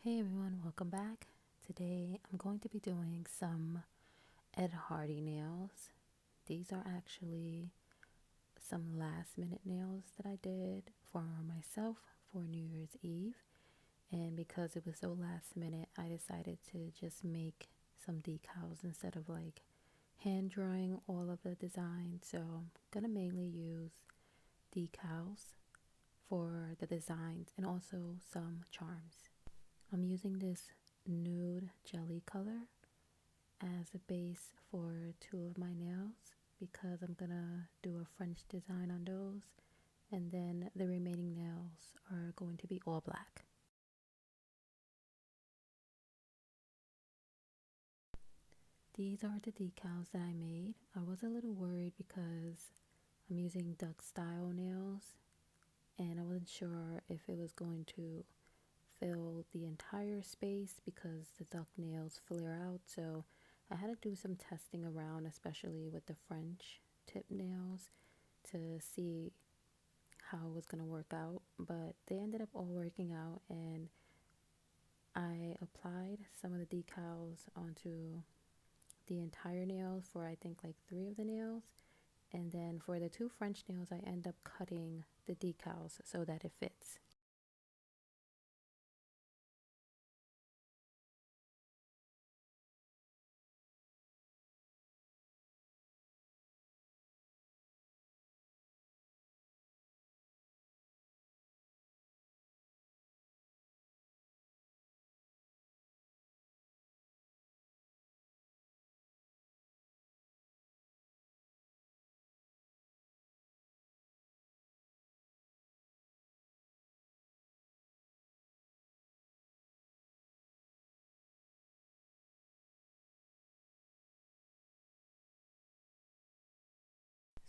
Hey everyone, welcome back. Today I'm going to be doing some Ed Hardy nails. These are actually some last minute nails that I did for myself for New Year's Eve. And because it was so last minute, I decided to just make some decals instead of like hand drawing all of the design. So I'm going to mainly use decals for the designs and also some charms. I'm using this nude jelly color as a base for two of my nails because I'm gonna do a French design on those, and then the remaining nails are going to be all black. These are the decals that I made. I was a little worried because I'm using duck style nails and I wasn't sure if it was going to fill the entire space because the duck nails flare out. So I had to do some testing around, especially with the French tip nails, to see how it was going to work out. But they ended up all working out, and I applied some of the decals onto the entire nail for I think like three of the nails. And then for the two French nails, I end up cutting the decals so that it fits.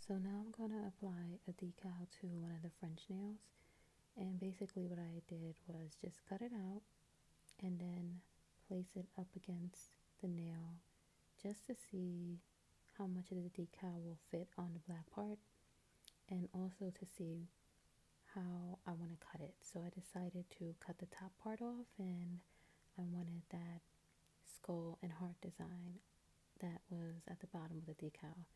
So now I'm going to apply a decal to one of the French nails. And basically, what I did was just cut it out and then place it up against the nail just to see how much of the decal will fit on the black part and also to see how I want to cut it. So I decided to cut the top part off, and I wanted that skull and heart design that was at the bottom of the decal.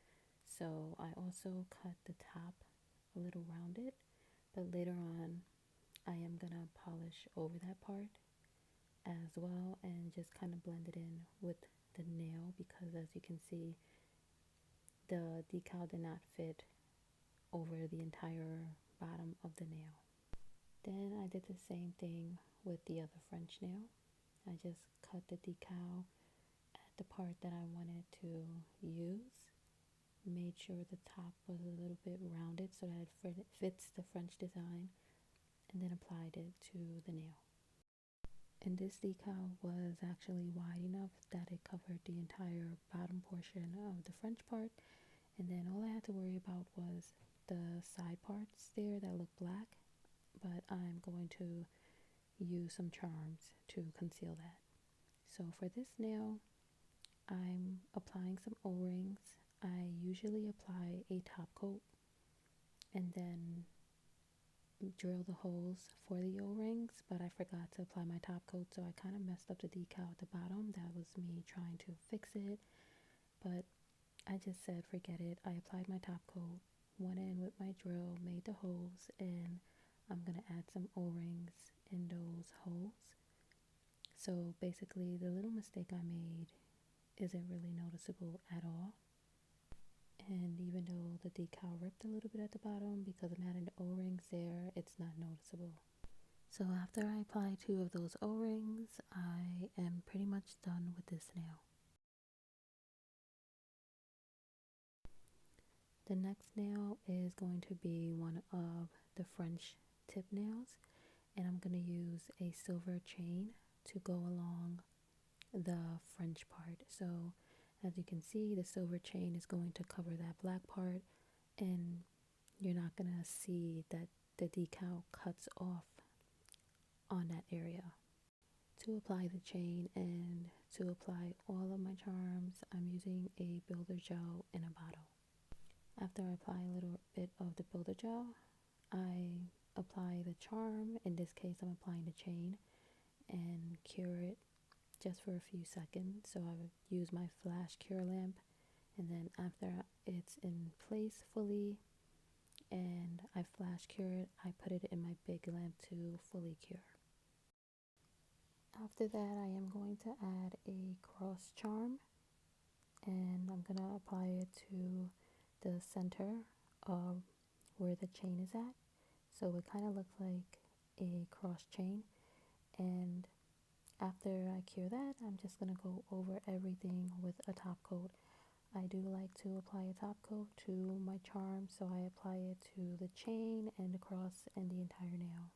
So I also cut the top a little rounded, but later on I am gonna polish over that part as well and just kind of blend it in with the nail because as you can see the decal did not fit over the entire bottom of the nail. Then I did the same thing with the other French nail. I just cut the decal at the part that I wanted to use, made sure the top was a little bit rounded so that it fits the French design, and then applied it to the nail. And this decal was actually wide enough that it covered the entire bottom portion of the French part. And then all I had to worry about was the side parts there that look black. But I'm going to use some charms to conceal that. So for this nail, I'm applying some O-rings. I usually apply a top coat and then drill the holes for the O-rings, but I forgot to apply my top coat, so I kind of messed up the decal at the bottom. That was me trying to fix it, but I just said forget it. I applied my top coat, went in with my drill, made the holes, and I'm gonna add some O-rings in those holes. So basically the little mistake I made isn't really noticeable at all. And even though the decal ripped a little bit at the bottom because I'm adding the O-rings there, it's not noticeable. So after I apply two of those O-rings, I am pretty much done with this nail. The next nail is going to be one of the French tip nails, and I'm going to use a silver chain to go along the French part. So as you can see, the silver chain is going to cover that black part, and you're not going to see that the decal cuts off on that area. To apply the chain and to apply all of my charms, I'm using a builder gel in a bottle. After I apply a little bit of the builder gel, I apply the charm. In this case, I'm applying the chain and cure it just for a few seconds. So I would use my flash cure lamp, and then after it's in place fully and I flash cure it, I put it in my big lamp to fully cure. After that, I am going to add a cross charm, and I'm going to apply it to the center of where the chain is at. So it kind of looks like a cross chain. And after I cure that, I'm just going to go over everything with a top coat. I do like to apply a top coat to my charm, so I apply it to the chain and the cross and the entire nail.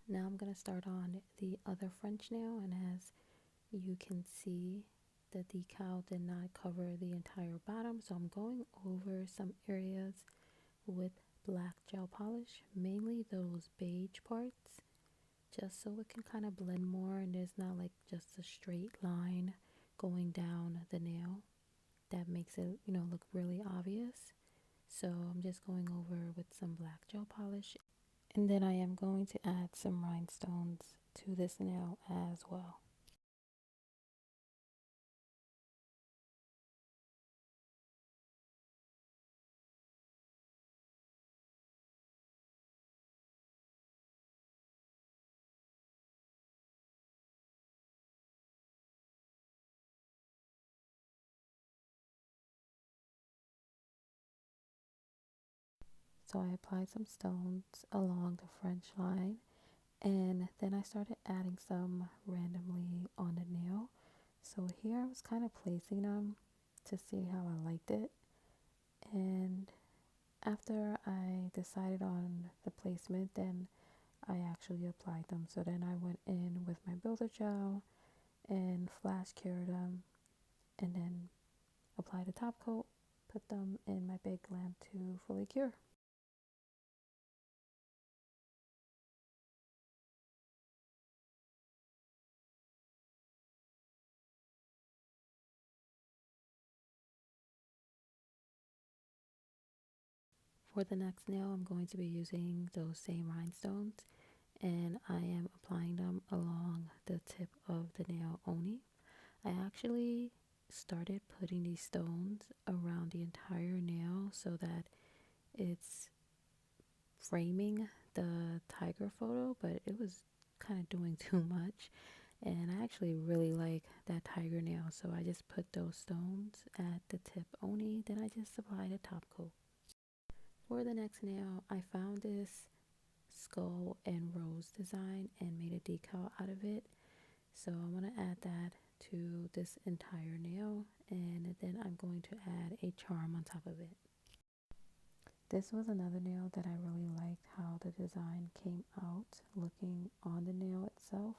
Now I'm going to start on the other French nail, and as you can see, the decal did not cover the entire bottom, so I'm going over some areas with black gel polish, mainly those beige parts, just so it can kind of blend more and there's not like just a straight line going down the nail that makes it, look really obvious. So I'm just going over with some black gel polish, and then I am going to add some rhinestones to this nail as well. So I applied some stones along the French line, and then I started adding some randomly on the nail. So here I was kind of placing them to see how I liked it, and after I decided on the placement, then I actually applied them. So then I went in with my builder gel and flash cured them, and then applied a top coat, put them in my big lamp to fully cure. For the next nail, I'm going to be using those same rhinestones, and I am applying them along the tip of the nail only. I actually started putting these stones around the entire nail so that it's framing the tiger photo, but it was kind of doing too much. And I actually really like that tiger nail, so I just put those stones at the tip only, then I just applied a top coat. For the next nail, I found this skull and rose design and made a decal out of it. So I'm going to add that to this entire nail, and then I'm going to add a charm on top of it. This was another nail that I really liked how the design came out looking on the nail itself.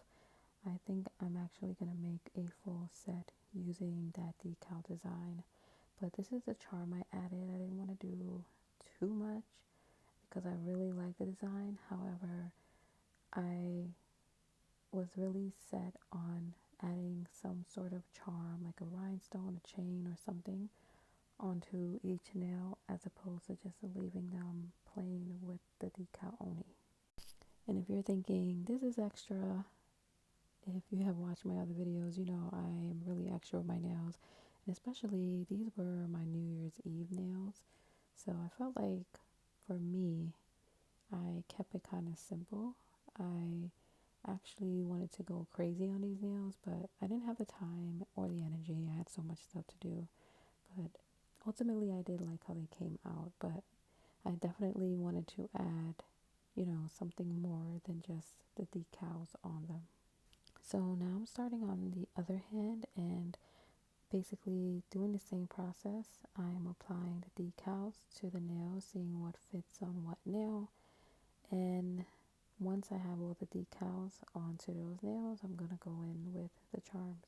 I think I'm actually going to make a full set using that decal design. But this is the charm I added. I didn't want to do too much because I really like the design. However, I was really set on adding some sort of charm, like a rhinestone, a chain, or something onto each nail as opposed to just leaving them plain with the decal only. And if you're thinking this is extra, if you have watched my other videos, you know I am really extra with my nails, and especially these were my New Year's Eve nails, so I felt like for me I kept it kind of simple. I actually wanted to go crazy on these nails, but I didn't have the time or the energy. I had so much stuff to do, but ultimately I did like how they came out. But I definitely wanted to add, something more than just the decals on them. So now I'm starting on the other hand and basically doing the same process. I'm applying the decals to the nail, seeing what fits on what nail, and once I have all the decals onto those nails, I'm going to go in with the charms.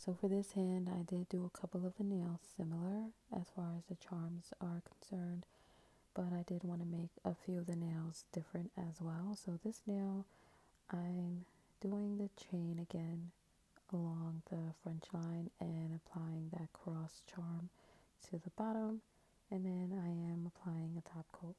So for this hand, I did do a couple of the nails similar as far as the charms are concerned, but I did want to make a few of the nails different as well. So this nail, I'm doing the chain again along the French line and applying that cross charm to the bottom, and then I am applying a top coat.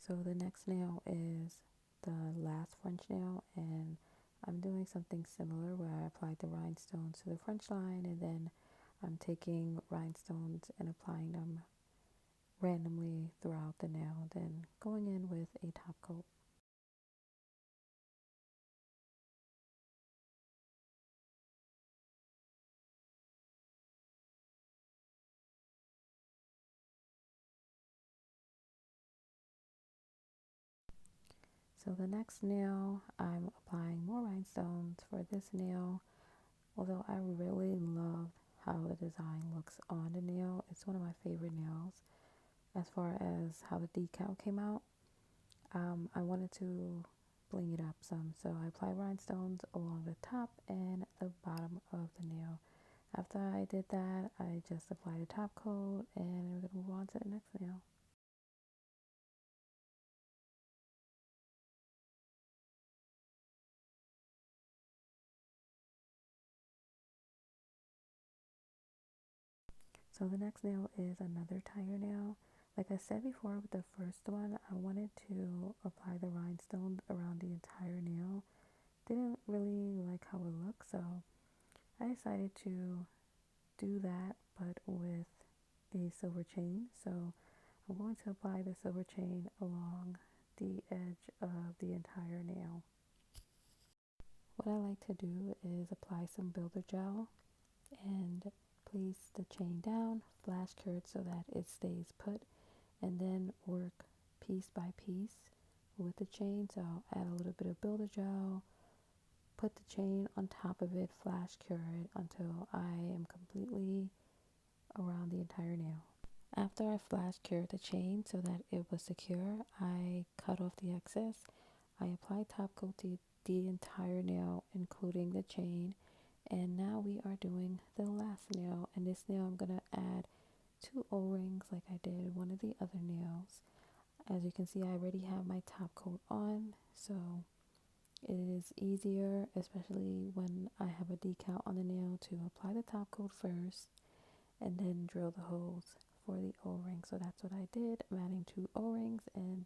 So the next nail is the last French nail, and I'm doing something similar where I applied the rhinestones to the French line, and then I'm taking rhinestones and applying them randomly throughout the nail, then going in with a top coat. So the next nail, I'm applying more rhinestones for this nail. Although I really love how the design looks on the nail, it's one of my favorite nails. As far as how the decal came out, I wanted to bling it up some, so I applied rhinestones along the top and the bottom of the nail. After I did that, I just applied a top coat, and we're gonna move on to the next nail. So the next nail is another tire nail. Like I said before with the first one, I wanted to apply the rhinestones around the entire nail. Didn't really like how it looked, so I decided to do that but with a silver chain. So I'm going to apply the silver chain along the edge of the entire nail. What I like to do is apply some builder gel and place the chain down, flash cure it so that it stays put, and then work piece by piece with the chain. So I'll add a little bit of builder gel, put the chain on top of it, flash cure it until I am completely around the entire nail. After I flash cured the chain so that it was secure, I cut off the excess. I applied top coat to the entire nail, including the chain. And now we are doing the last nail. And this nail I'm going to add 2 O-rings like I did one of the other nails. As you can see, I already have my top coat on, so it is easier, especially when I have a decal on the nail, to apply the top coat first and then drill the holes for the O-ring. So that's what I did. I'm adding 2 O-rings, and